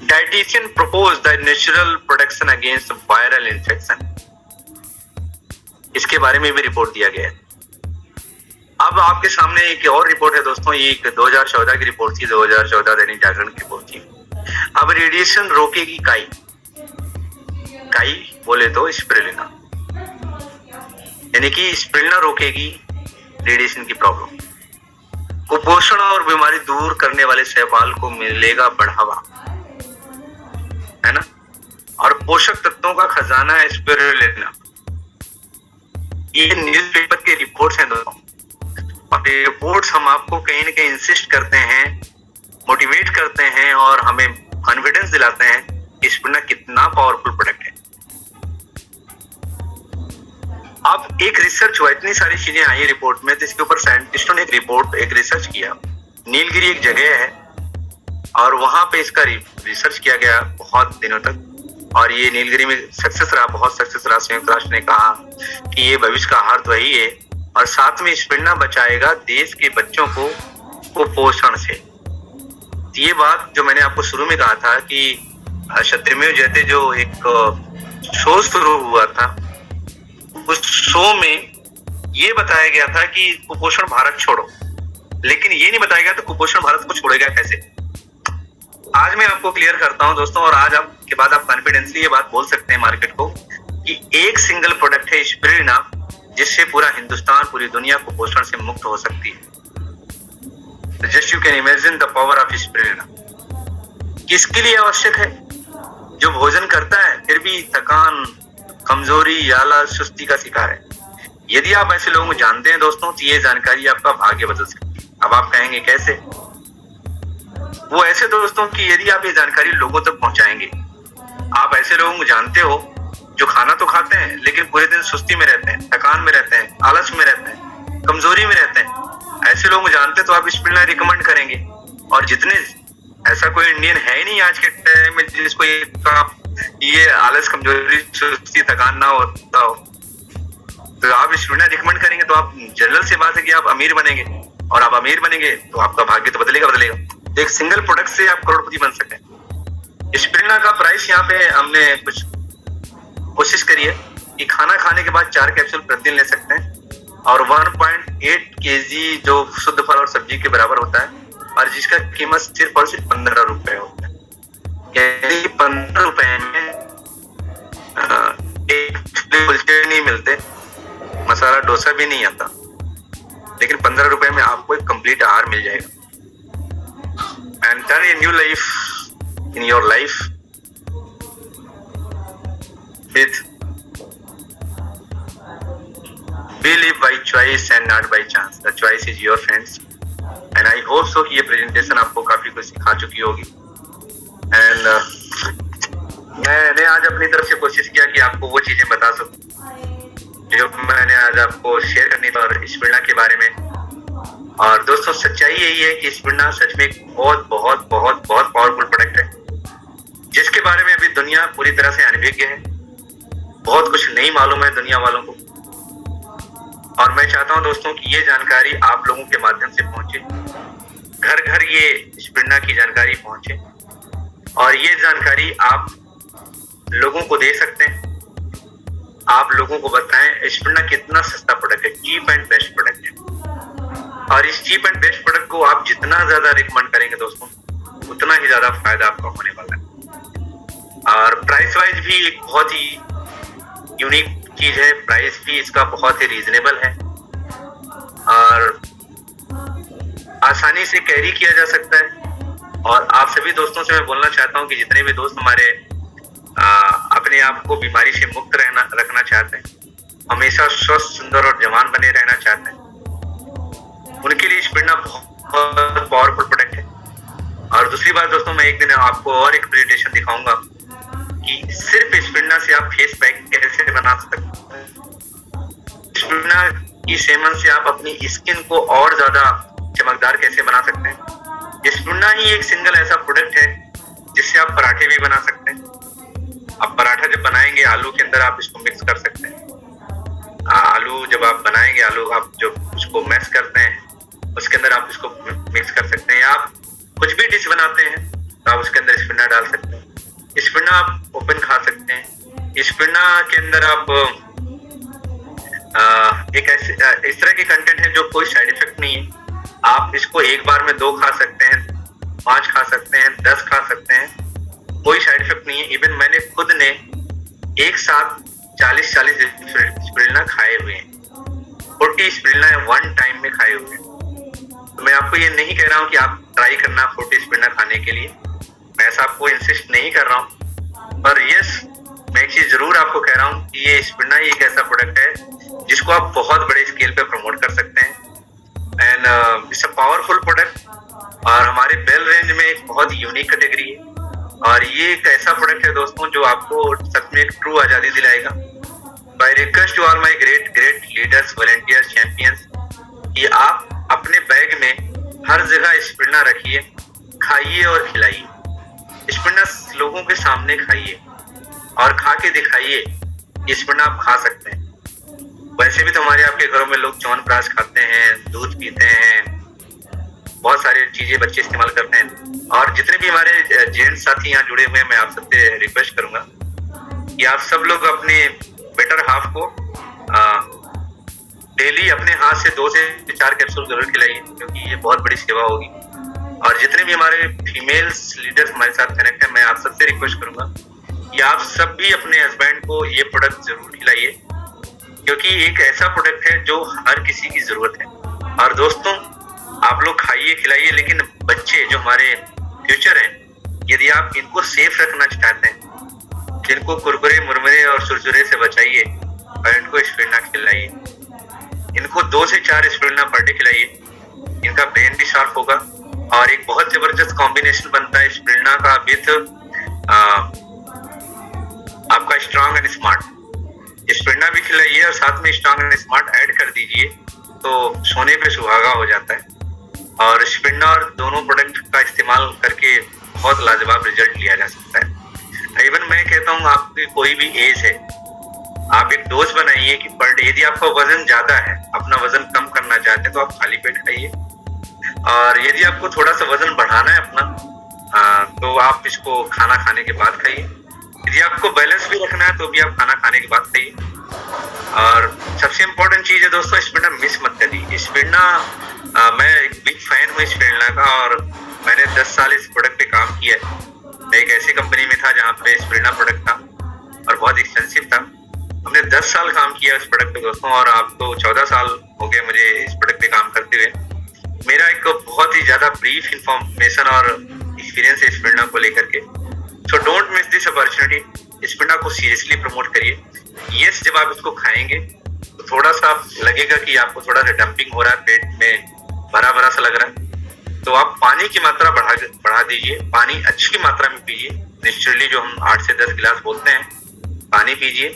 Dietitian propose the natural protection against viral infection, इसके बारे में भी रिपोर्ट दिया गया है। अब आपके सामने एक और रिपोर्ट है दोस्तों, ये एक 2014 की रिपोर्ट थी, 2014 दैनिक जागरण की रिपोर्ट थी। अब रेडिएशन रोकेगी काई, काई बोले तो स्पिरुलिना, यानी कि स्पिरुलिना रोकेगी रेडिएशन की प्रॉब्लम। कुपोषण और बीमारी दूर करने वाले शैवाल को मिलेगा बढ़ावा, है ना। और पोषक तत्वों का खजाना है स्पिरुलिना। ये न्यूज़पेपर के रिपोर्ट्स हैं दोस्तों, और रिपोर्ट्स हम आपको कहीं ना कहीं इंसिस्ट करते हैं, मोटिवेट करते हैं और हमें कॉन्फिडेंस दिलाते हैं कि स्पिरुलिना कितना पावरफुल प्रोडक्ट है। अब एक रिसर्च हुआ, इतनी सारी चीजें आई रिपोर्ट में, तो इसके ऊपर साइंटिस्टों ने एक रिसर्च किया। नीलगिरी एक जगह है और वहां पे इसका रिसर्च किया गया बहुत दिनों तक, और ये नीलगिरी में सक्सेस रहा, बहुत सक्सेस रहा। संयुक्त राष्ट्र ने कहा कि ये भविष्य का आहार तो वही है, और साथ में स्पिरुलिना बचाएगा देश के बच्चों को कुपोषण से। ये बात जो मैंने आपको शुरू में कहा था कि क्षत्रिमेव जयते जो एक शो शुरू हुआ था, उस शो में ये बताया गया था कि कुपोषण भारत छोड़ो, लेकिन ये नहीं बताया गया तो कुपोषण भारत को छोड़ेगा कैसे। आज मैं आपको क्लियर करता हूं दोस्तों, और आज आपके बाद आप कॉन्फिडेंसली ये बात बोल सकते हैं मार्केट को कि एक सिंगल प्रोडक्ट है स्पिरुलिना, जिससे पूरा हिंदुस्तान, पूरी दुनिया कुपोषण से मुक्त हो सकती है। Just you can imagine the power of spirulina. किसके लिए आवश्यक है? जो भोजन करता है फिर भी थकान, कमजोरी, आलस, सुस्ती का शिकार है। यदि आप ऐसे लोगों को जानते हैं दोस्तों, तो ये जानकारी आपका भाग्य बदल सकती है। अब आप कहेंगे कैसे? वो ऐसे दोस्तों कि यदि आप ये जानकारी लोगों तक पहुंचाएंगे, आप ऐसे लोगों को जानते हो जो खाना तो खाते हैं लेकिन पूरे दिन सुस्ती में रहते हैं, थकान में रहते हैं, आलस में रहते हैं, कमजोरी में रहते हैं, ऐसे लोग जानते तो आप स्पिरुलिना रिकमेंड करेंगे। और जितने, ऐसा कोई इंडियन है ही नहीं आज के टाइम में जिसको ये आलस, कमजोरी, सुस्ती, थकान ना होता हो, तो आप स्पिरुलिना रिकमेंड करेंगे तो आप, जनरल सी बात है कि आप अमीर बनेंगे, और आप अमीर बनेंगे तो आपका भाग्य तो बदलेगा। एक सिंगल प्रोडक्ट से आप करोड़पति बन सकते हैं। स्पिरुलिना का प्राइस यहाँ पे हमने कुछ कोशिश करी है कि खाना खाने के बाद 4 कैप्सूल प्रतिदिन ले सकते हैं, और 1.8 केजी जो शुद्ध फल और सब्जी के बराबर होता है, और जिसका कीमत सिर्फ और सिर्फ 15 रुपए होता है। यानी 15 रुपए में एक कुलचे नहीं मिलते, मसाला डोसा भी नहीं आता, लेकिन 15 रुपए में आपको एक कंप्लीट आहार मिल जाएगा। And turn a new life in your life with we live by choice and not by chance. The choice is your friends, and I hope so कि ये प्रेजेंटेशन आपको काफी कुछ सिखा चुकी होगी। एंड मैंने आज अपनी तरफ से कोशिश किया कि आपको वो चीजें बता सकूं जो मैंने आज आपको शेयर करनी थी और स्पिरुलिना के बारे में। और दोस्तों सच्चाई यही है कि स्पिरुलिना सच में एक बहुत बहुत बहुत बहुत पावरफुल प्रोडक्ट है, जिसके बारे में अभी दुनिया पूरी तरह से अनभिज्ञ है। बहुत कुछ नहीं मालूम है दुनिया वालों को, और मैं चाहता हूं दोस्तों कि ये जानकारी आप लोगों के माध्यम से पहुंचे, घर घर ये स्पिरुलिना की जानकारी पहुंचे, और ये जानकारी आप लोगों को दे सकते हैं। आप लोगों को बताएं स्पिरुलिना कितना सस्ता प्रोडक्ट है, चीप एंड बेस्ट प्रोडक्ट है। और इस चीप एंड बेस्ट प्रोडक्ट को आप जितना ज्यादा रिकमेंड करेंगे दोस्तों, उतना ही ज्यादा फायदा आपका होने वाला है। और प्राइस वाइज भी एक बहुत ही यूनिक चीज है, प्राइस भी इसका बहुत ही रीजनेबल है और आसानी से कैरी किया जा सकता है। और आप सभी दोस्तों से मैं बोलना चाहता हूं कि जितने भी दोस्त हमारे अपने आप को बीमारी से मुक्त रखना चाहते हैं, हमेशा स्वस्थ, सुंदर और जवान बने रहना चाहते हैं, उनके लिए स्पिरुलिना बहुत पावरफुल प्रोडक्ट है। और दूसरी बात दोस्तों, मैं एक दिन आपको और एक प्रेजेंटेशन दिखाऊंगा कि सिर्फ स्पिरुलिना से आप फेस पैक कैसे बना सकते हैं। स्पिरुलिना की सेवन से आप अपनी स्किन को और ज्यादा चमकदार कैसे बना सकते हैं। स्पिरुलिना ही एक सिंगल ऐसा प्रोडक्ट है जिससे आप पराठे भी बना सकते हैं। आप पराठा जब बनाएंगे, आलू के अंदर आप इसको मिक्स कर सकते हैं। आलू जब आप बनाएंगे, आलू आप जो उसको मैश करते हैं, उसके अंदर आप इसको मिक्स कर सकते हैं। आप कुछ भी डिश बनाते हैं तो आप उसके अंदर स्पिरुलिना डाल सकते हैं। स्पिरुलिना आप ओपन खा सकते हैं। स्पिरुलिना के अंदर आप एक इस तरह के कंटेंट है जो कोई साइड इफेक्ट नहीं है। आप इसको एक बार में 2 खा सकते हैं, 5 खा सकते हैं, 10 खा सकते हैं, कोई साइड इफेक्ट नहीं है। इवन मैंने खुद ने एक साथ 40 स्पिरुलिना खाए हुए हैं, 40 स्पिरुलिना वन टाइम में खाए हुए हैं। तो मैं आपको ये नहीं कह रहा हूँ कि आप ट्राई करना 40 स्पिरुलिना खाने के लिए, मैं ऐसा आपको इंसिस्ट नहीं कर रहा हूँ। पर यस, मैं एक चीज जरूर आपको कह रहा हूँ कि ये स्पिरुलिना ही एक ऐसा प्रोडक्ट है जिसको आप बहुत बड़े स्केल पे प्रमोट कर सकते हैं। And it's a powerful product, और हमारे बेल रेंज में एक बहुत यूनिक कैटेगरी है। और ये एक ऐसा प्रोडक्ट है दोस्तों जो आपको सच में एक ट्रू आजादी दिलाएगा। By request to all my great leaders, volunteers, champions, कि आप अपने बैग में हर जगह स्पिरुलिना रखिए, खाइए और खिलाइए। स्पिरुलिना लोगों के सामने खाइए और खा के दिखाइए। स्पिरुलिना आप खा सकते हैं। वैसे भी तो हमारे आपके घरों में लोग च्यवनप्राश खाते हैं, दूध पीते हैं, बहुत सारी चीजें बच्चे इस्तेमाल करते हैं। और जितने भी हमारे जेंट्स साथी यहाँ जुड़े हुए हैं, मैं आप सबसे रिक्वेस्ट करूंगा कि आप सब लोग अपने बेटर हाफ को डेली अपने हाथ से 2 से 4 कैप्सूल जरूर खिलाइए, क्योंकि ये बहुत बड़ी सेवा होगी। और जितने भी हमारे फीमेल्स लीडर्स हमारे साथ कनेक्ट है, मैं आप सबसे रिक्वेस्ट करूंगा कि आप सब भी अपने हस्बैंड को ये प्रोडक्ट जरूर खिलाइए, क्योंकि एक ऐसा प्रोडक्ट है जो हर किसी की जरूरत है। और दोस्तों, आप लोग खाइए, खिलाइए, लेकिन बच्चे जो हमारे फ्यूचर हैं, यदि आप इनको सेफ रखना चाहते हैं, इनको कुरकुरे, मुरमुरे और सुरसुरे से बचाइए और इनको स्पिरुलिना खिलाइए। इनको 2 से 4 स्पिरुलिना पर डे खिलाइए, इनका ब्रेन भी शार्प होगा। और एक बहुत जबरदस्त कॉम्बिनेशन बनता है स्पिरुलिना का विथ आपका स्ट्रॉन्ग एंड स्मार्ट। स्पिरुलिना भी खिलाइए और साथ में स्ट्रॉन्ग एंड स्मार्ट ऐड कर दीजिए, तो सोने पे सुहागा हो जाता है। और स्पिरुलिना और दोनों प्रोडक्ट का इस्तेमाल करके बहुत लाजवाब रिजल्ट लिया जा सकता है। इवन मैं कहता हूँ, आपकी कोई भी एज है, आप एक डोज बनाइए कि पर डे, यदि आपका वजन ज्यादा है, अपना वजन कम करना चाहते हैं, तो आप खाली पेट खाइए। और यदि आपको थोड़ा सा वजन बढ़ाना है अपना, तो आप इसको खाना खाने के बाद खाइए। यदि आपको बैलेंस भी रखना है तो भी आप खाना खाने के बाद खाइए। और सबसे इम्पोर्टेंट चीज है दोस्तों, स्पिरुलिना मिस मत करिए। स्पिरुलिना मैं एक बिग फैन हूँ स्पिरुलिना का, और मैंने 10 साल इस प्रोडक्ट पे काम किया है। मैं एक ऐसी कंपनी में था जहाँ पे स्पिरुलिना प्रोडक्ट था और बहुत एक्सपेंसिव था। हमने 10 साल काम किया इस प्रोडक्ट पे दोस्तों, और आप तो 14 साल हो गए मुझे इस प्रोडक्ट पे काम करते हुए। मेरा एक बहुत ही ज्यादा ब्रीफ इंफॉर्मेशन और एक्सपीरियंस है स्पिरुलिना को लेकर के। So don't miss this opportunity. Spirulina को सीरियसली प्रमोट करिए। यस, जब आप इसको खाएंगे तो थोड़ा सा लगेगा कि आपको थोड़ा सा डंपिंग हो रहा है, पेट में भरा भरा सा लग रहा है, तो आप पानी की मात्रा बढ़ा दीजिए, पानी अच्छी मात्रा में पीजिए। नेचुरली जो हम 8 से 10 गिलास बोलते हैं पानी पीजिए,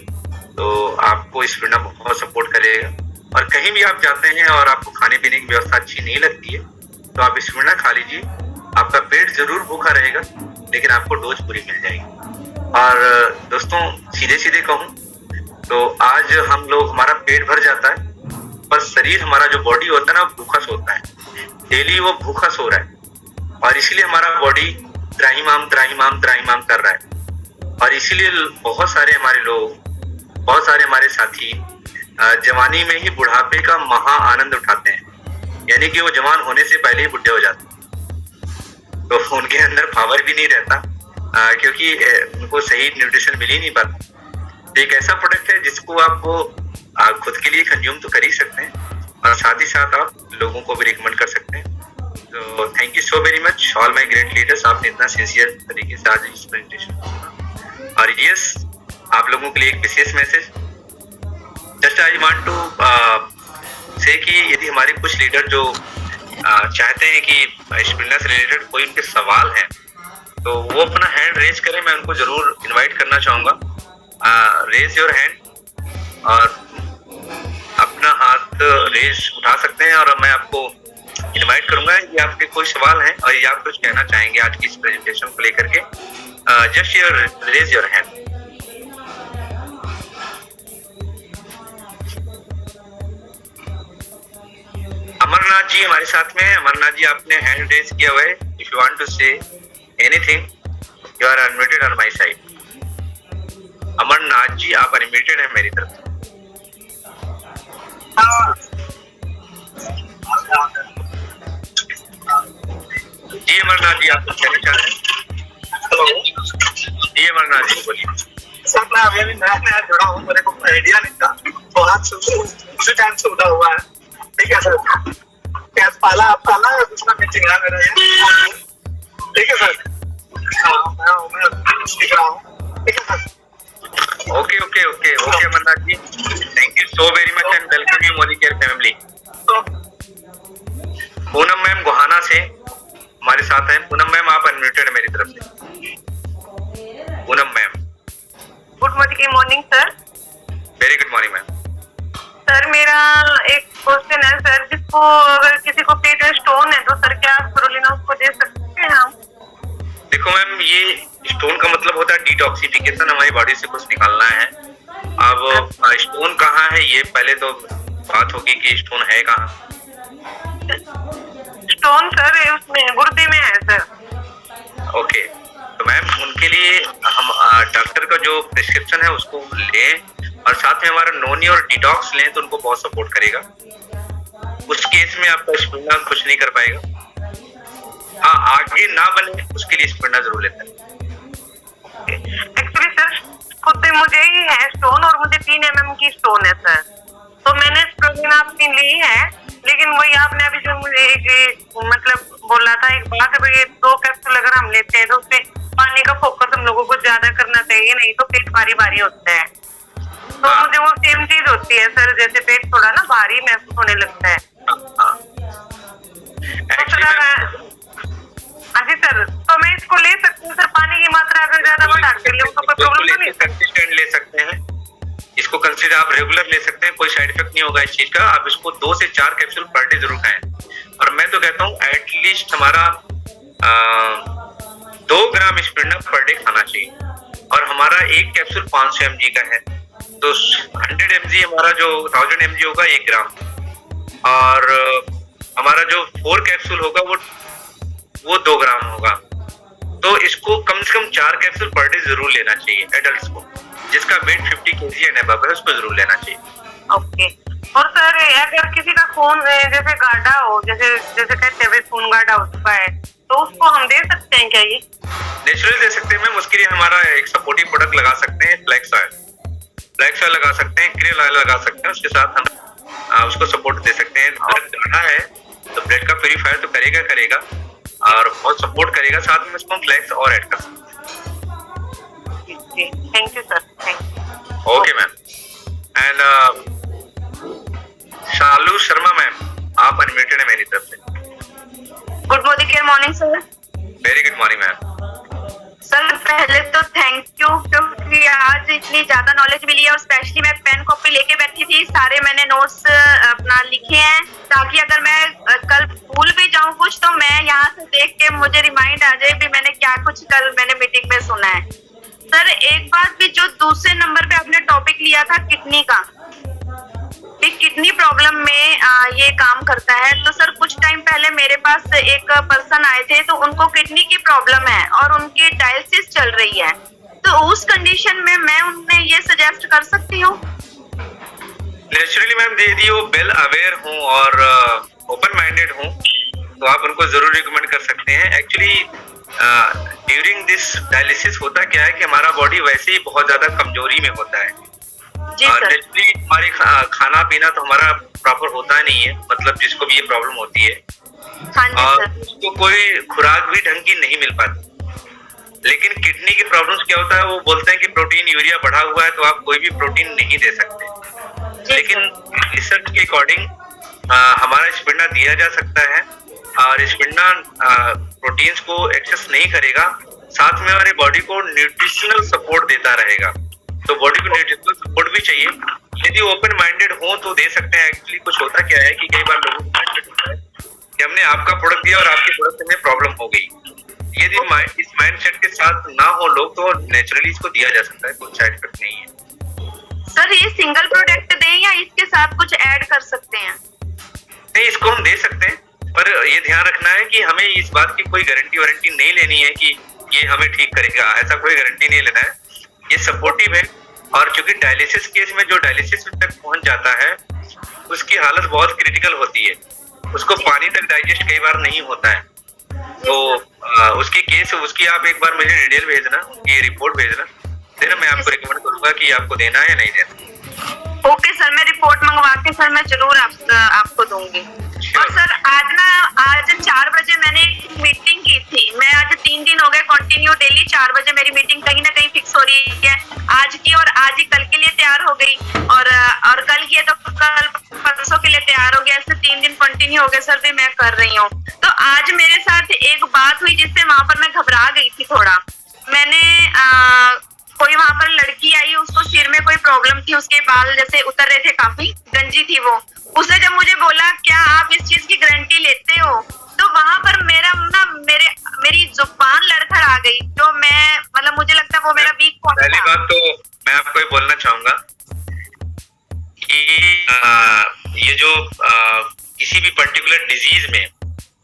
तो आपको स्पिरुलिना बहुत सपोर्ट करेगा। और कहीं भी आप जाते हैं और आपको खाने पीने की व्यवस्था अच्छी नहीं लगती है तो आप स्पिरुलिना खा लीजिए। आपका पेट जरूर भूखा रहेगा लेकिन आपको डोज पूरी मिल जाएगी। और दोस्तों सीधे सीधे कहूँ तो आज हम लोग, हमारा पेट भर जाता है पर शरीर, हमारा जो बॉडी होता है ना, भूखा सोता है। डेली वो भूखा सो रहा है और इसीलिए हमारा बॉडी त्राहिमाम त्राहिमाम त्राहिमाम कर रहा है। और इसीलिए बहुत सारे हमारे लोग, बहुत सारे हमारे साथी जवानी में ही बुढ़ापे का महा आनंद उठाते हैं, यानी कि वो जवान होने से पहले ही बुढ़े हो जाते हैं। तो उनके अंदर पावर भी नहीं रहता क्योंकि उनको सही न्यूट्रिशन मिल ही नहीं पाता। एक ऐसा प्रोडक्ट है जिसको आप खुद के लिए कंज्यूम तो कर ही सकते हैं और साथ ही साथ आप लोगों को भी रिकमेंड कर सकते हैं। तो thank you so very much all my great leaders, आपने इतना सिंसियर तरीके से आज इस प्रेजेंटेशन। और यस, आप लोगों के लिए एक विशेष message, just I want to say कि यदि हमारे कुछ लीडर जो चाहते हैं कि स्पिरुलिना से रिलेटेड कोई उनके सवाल हैं तो वो अपना हैंड रेज करें। मैं उनको जरूर इनवाइट करना चाहूँगा। रेज योर हैंड और अपना हाथ रेज उठा सकते हैं और मैं आपको इनवाइट करूंगा कि आपके कोई सवाल हैं और या आप कुछ कहना चाहेंगे आज की इस प्रेजेंटेशन को लेकर के। Just raise your hand. Amarnath ji हमारे साथ में हैं। अमरनाथ जी, आपने हैंड रेज किया हुआ है। If you want to say anything you are unmuted on my side. Amarnath ji, आप अनम्यूटेड हैं मेरी तरफ से। जी अमरनाथ जी, आप कुछ कहना चाह रहे हैं? हेलो जी अमरनाथ जी बोलिए। सर, मैं अभी नया जुड़ा हूँ, मेरे को आइडिया नहीं था तो आज उसी टाइम से उठा हुआ है। ठीक है सर, क्या पहला दूसरा मीटिंग है मेरा ये। ठीक है सर, मैं सीख रहा हूँ। ठीक है sir. Okay okay okay okay Amarnath ji, thank you so very much and welcome you Modi care family. Poonam ma'am Gohana से हमारे साथ हैं। पूनम मैम, आप अनम्यूटेड है मेरी तरफ से। Poonam ma'am, good morning sir. Very good morning ma'am. Sir, मेरा एक क्वेश्चन है सर, जिसको अगर किसी को पेट में स्टोन है तो सर क्या स्पिरुलिना उसको दे सकते हैं हम? देखो मैम, ये स्टोन का मतलब होता है डिटॉक्सिफिकेशन, हमारी बॉडी से कुछ निकालना है। अब स्टोन कहाँ है ये पहले तो बात होगी कि स्टोन है कहाँ। स्टोन सर उसमें गुर्दे में है सर। ओके, तो मैम उनके लिए हम डॉक्टर का जो प्रिस्क्रिप्शन है उसको लें और साथ में हमारा नोनी और डिटॉक्स लें तो उनको बहुत सपोर्ट करेगा। उस केस में आपका स्पिरुलिना कुछ नहीं कर पाएगा। आगे ना बने उसके लिए स्पिरुलिना जरूर लेते हैं। एक्चुअली सर, खुद मुझे ही है स्टोन और मुझे 3 mm की स्टोन है सर। तो मैंने स्पिरुलिना अपनी ली है, लेकिन वही आपने अभी जो मुझे मतलब बोला था एक बात है, ये 2 कैप्सूल अगर हम लेते हैं तो उससे पानी का फोकस हम लोगों को ज्यादा करना चाहिए, नहीं तो पेट भारी भारी होता है। तो मुझे वो सेम चीज होती है सर, जैसे पेट थोड़ा ना भारी महसूस होने लगता है। हाँ जी सर, तो मैं इसको ले सकती हूँ सर? पानी की मात्रा अगर ज्यादा बढ़ा के लूँ तो कोई प्रॉब्लम तो नहीं? कंसिस्टेंट ले सकते हैं इसको, कंसिडर आप रेगुलर ले सकते हैं, कोई साइड इफेक्ट नहीं होगा इस चीज का। आप इसको 2 से 4 कैप्सूल पर डे जरूर खाएं। और मैं तो कहता हूँ एटलीस्ट हमारा 2 ग्राम स्पिरुलिना पर डे खाना चाहिए। और हमारा एक कैप्सूल 500 mg का है, तो 100 mg हमारा जो 1000 mg होगा 1 ग्राम। और हमारा जो 4 कैप्सूल होगा वो 2 ग्राम होगा। तो इसको कम से कम 4 कैप्सूल पर डे जरूर लेना चाहिए एडल्ट्स को, जिसका वेट 50 kg एंड अबव है उसको जरूर लेना चाहिए। ओके। और सर, अगर किसी का खून जैसे गाढ़ा हो, जैसे कहते हैं खून गाढ़ा हो चुका है, तो उसको हम दे सकते हैं क्या? ये नेचुरल दे सकते हैं मैम। उसके लिए हमारा एक सपोर्टिव प्रोडक्ट लगा सकते हैं, फ्लैक्स ऑयल लगा सकते हैं, क्रेल ऑयल लगा सकते हैं। उसके साथ हम उसको सपोर्ट दे सकते हैं। ब्लड गाढ़ा है तो ब्लड का प्यूरिफायर तो करेगा और बहुत सपोर्ट करेगा। साथ में उसको हम फ्लैक्स और ऐड कर सकते हैं। Thank you sir, thank you. Okay ma'am. And Shalu Sharma ma'am, आप अनम्यूटेड है मेरी तरफ से। Good morning morning sir. Very good morning ma'am. Sir पहले तो थैंक यू, क्योंकि आज इतनी ज्यादा नॉलेज मिली है और स्पेशली मैं पेन कॉपी लेके बैठी थी, सारे मैंने नोट्स अपना लिखे हैं ताकि अगर मैं कल भूल भी जाऊं कुछ तो मैं यहाँ से देख के मुझे रिमाइंड आ जाए भी मैंने क्या कुछ कल मैंने मीटिंग में सुना है। सर एक बात भी, जो दूसरे नंबर पे आपने टॉपिक लिया था किडनी का, किडनी प्रॉब्लम में ये काम करता है, तो सर कुछ टाइम पहले मेरे पास एक पर्सन आए थे तो उनको किडनी की प्रॉब्लम है और उनकी डायलिसिस चल रही है, तो उस कंडीशन में मैं उन्हें ये सजेस्ट कर सकती हूँ? नेचुरली मैम यदि वो वेल अवेयर हूँ और ओपन माइंडेड हूँ तो आप उनको जरूर रिकमेंड कर सकते हैं। एक्चुअली ड्यूरिंग दिस डायलिसिस होता क्या है कि हमारा बॉडी वैसे ही बहुत ज्यादा कमजोरी में होता है। नेचुरली हमारे खाना पीना तो हमारा प्रॉपर होता नहीं है, मतलब जिसको भी ये प्रॉब्लम होती है और उसको कोई खुराक भी ढंग की नहीं मिल पाती। लेकिन किडनी की प्रॉब्लम्स क्या होता है, वो बोलते हैं कि प्रोटीन यूरिया बढ़ा हुआ है तो आप कोई भी प्रोटीन नहीं दे सकते। लेकिन रिसर्च के अकॉर्डिंग हमारा स्पिंडा दिया जा सकता है और स्पिंडा प्रोटीन्स को एक्सेस नहीं करेगा, साथ में हमारे बॉडी को न्यूट्रिशनल सपोर्ट देता रहेगा। तो बॉडी को न्यूट्रिशनल सपोर्ट भी चाहिए, यदि ओपन माइंडेड हो तो दे सकते हैं। एक्चुअली कुछ होता क्या है कि कई बार लोगों को माइंडेड होता है कि हमने आपका प्रोडक्ट दिया और आपके प्रोडक्ट में प्रॉब्लम हो गई। यदि इस माइंडसेट के साथ ना हो लोग तो नेचुरली इसको दिया जा सकता है, कुछ साइड इफेक्ट नहीं है। सर ये सिंगल प्रोडक्ट दें या इसके साथ कुछ ऐड कर सकते हैं? नहीं, इसको हम दे सकते हैं, पर ये ध्यान रखना है कि हमें इस बात की कोई गारंटी वारंटी नहीं लेनी है कि ये हमें ठीक करेगा, ऐसा कोई गारंटी नहीं लेना है। ये सपोर्टिव है और चूंकि डायलिसिस केस में जो डायलिसिस तक पहुंच जाता है उसकी हालत बहुत क्रिटिकल होती है, उसको पानी तक डाइजेस्ट कई बार नहीं होता है। तो उसकी केस उसकी आप एक बार मुझे डिटेल भेजना, ये रिपोर्ट भेजना, फिर मैं आपको रिकमेंड करूंगा कि आपको देना है या नहीं देना। ओके सर, मैं रिपोर्ट मंगवा के सर मैं जरूर आपको दूंगी। और सर आज 4 बजे मैंने एक मीटिंग की थी, मैं आज 3 दिन हो गए कंटिन्यू डेली 4 बजे मेरी मीटिंग कहीं ना कहीं फिक्स हो रही है, आज की, और आज ही कल के लिए तैयार हो गई और कल की है तो कल परसों के लिए तैयार हो गया, ऐसे 3 दिन कंटिन्यू हो गए सर भी मैं कर रही हूँ। तो आज मेरे साथ एक बात हुई जिससे वहां पर मैं घबरा गई थी थोड़ा। मैंने कोई वहां पर लड़की आई, उसको सिर में कोई प्रॉब्लम थी, उसके बाल जैसे उतर रहे थे, काफी गंजी थी वो। उसने जब मुझे बोला क्या आप इस चीज की गारंटी लेते हो, तो वहां पर मेरी जुबान लड़खड़ा गई, जो मैं मतलब मुझे लगता है वो मेरा वीक पॉइंट था। पहली बात तो मैं आपको ये बोलना चाहूंगा कि ये जो किसी भी पर्टिकुलर डिजीज में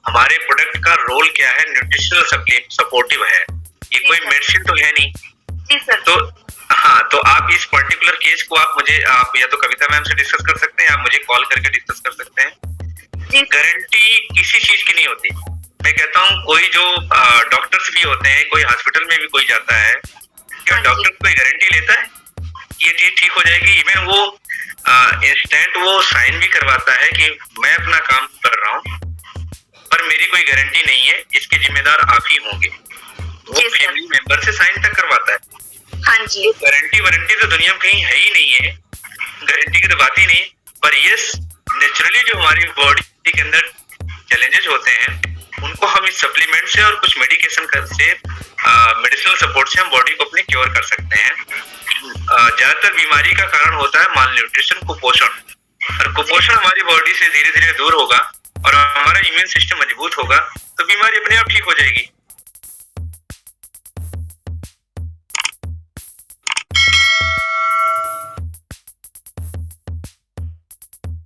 हमारे प्रोडक्ट का रोल क्या है, न्यूट्रिशनल सपोर्टिव है, ये कोई मेडिसिन तो है नहीं। जी सर। तो हाँ, तो आप इस पर्टिकुलर केस को आप या तो कविता मैम से डिस्कस कर सकते हैं, आप मुझे कॉल करके डिस्कस कर सकते हैं। गारंटी किसी चीज की नहीं होती। मैं कहता हूँ कोई जो डॉक्टर्स भी होते हैं, कोई हॉस्पिटल में भी कोई जाता है, क्या डॉक्टर कोई गारंटी लेता है ये चीज ठीक हो जाएगी? इवन वो इंस्टेंट वो साइन भी करवाता है कि मैं अपना काम कर रहा हूँ पर मेरी कोई गारंटी नहीं है, इसके जिम्मेदार आप ही होंगे। वो फैमिली मेंबर से साइन तक करवाता है। हाँ जी। गारंटी वारंटी तो दुनिया में कहीं है ही नहीं है, गारंटी की तो बात ही नहीं। पर यस, नेचुरली जो हमारी बॉडी के अंदर चैलेंजेस होते हैं उनको हम इस सप्लीमेंट से और कुछ मेडिकेशन से मेडिसिनल सपोर्ट से हम बॉडी को अपने क्योर कर सकते हैं। ज्यादातर बीमारी का कारण होता है माल न्यूट्रिशन, कुपोषण, और कुपोषण हमारी बॉडी से धीरे धीरे दूर होगा और हमारा इम्यून सिस्टम मजबूत होगा तो बीमारी अपने आप ठीक हो जाएगी।